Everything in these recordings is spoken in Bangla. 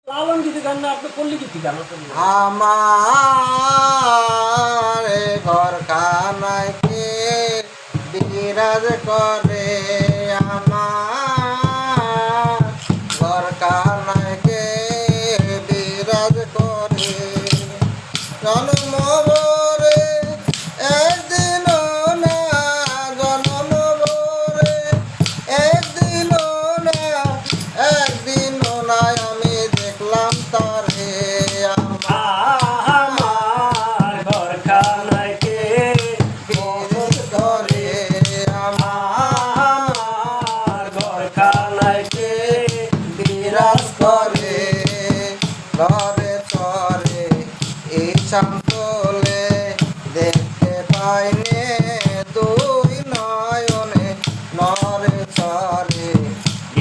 লালন গীতি গান না আপনি পল্লী গীতি গান আমার ঘর খানায় কে বিরাজ করে আমার ঘর খানায় কে বিরাজ করে জন্ম ভরে একদিন না জন্ম ভরে একদিন না একদিন না আমি দেখলাম তারে আমার ঘর খানায় কে বিরাজ করে আমার ঘর খানায় কে বিরাজ করে ঘরে চরে ঈশান তোলে দেখতে পাইনে দুই নয়নে নরে চরে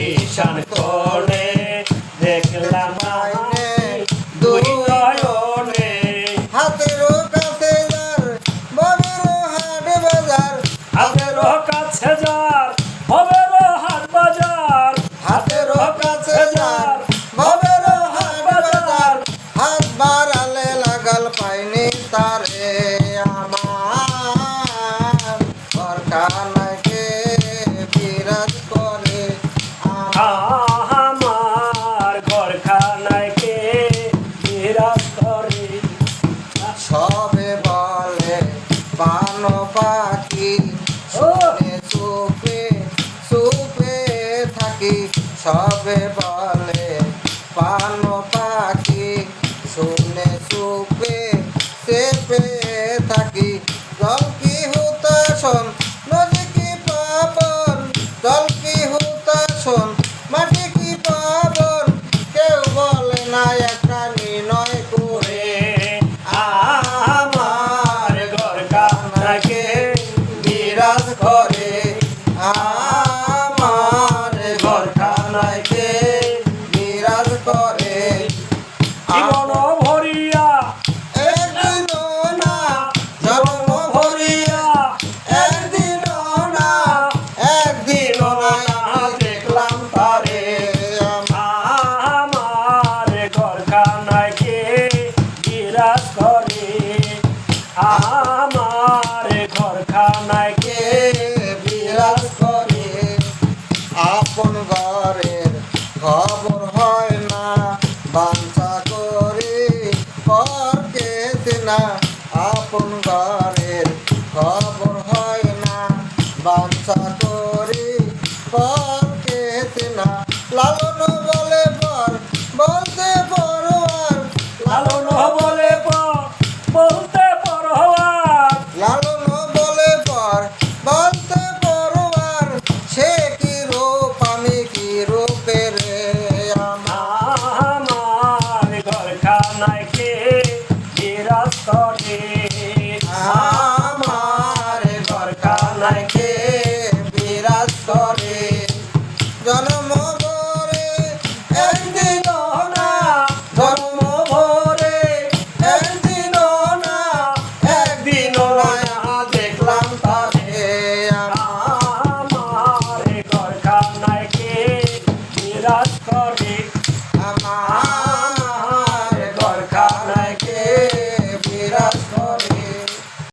ঈশান কোণে দেখলাম পাইনে দুই দুই নয়নে হাতেরও কাছে যার ববেরও হাট বাজার হাতেরও কাছে যার হবেরও হাট বাজার হাতেরও কাছে যার ববেরও হাট বাজার হাত বাড়ালে লাগাল পাইনি তারে আমার ঘর খানায় কে বিরাজ করে আমার ঘর খানায় কে বিরাজ করে সবে বলে পান পাখি শুনে চুপে চুপে থাকি সবে বলে পান পাখি শুনে চুপে চেপে থাকি জল কি হুতাশন নদী কি পাবন জল কি হুতাশন মাটি কি পাবন কেউ বলে না একটা নির্ণয় করে আমার ঘর খানায় কে বিরাজ করে আমার ঘর খানায় কে বিরাজ করে জীবন ভরিয়া একদিন না জন্ম ভরিয়া একদিন না একদিন না দেখলাম তারে আমার ঘর খানায় কে বিরাজ করে আমার ঘর খানায় কে বিরাজ করে আপন ঘরের খবর হয় না বাঞ্ছা করি পর কেছে না আপন ঘরের খবর হয় না বাঞ্ছা করি পর কেছে না লালন বলে পর বলতে পরোয়ার লালন বলে বলতে পরোয়ার লালন বলে পর বলতে পরোয়ার সে কি রূপ আমি কি রূপের আমার ঘর খানায় কে বিরাজ করে আমার ঘর খানায় কে বিরাজ করে জন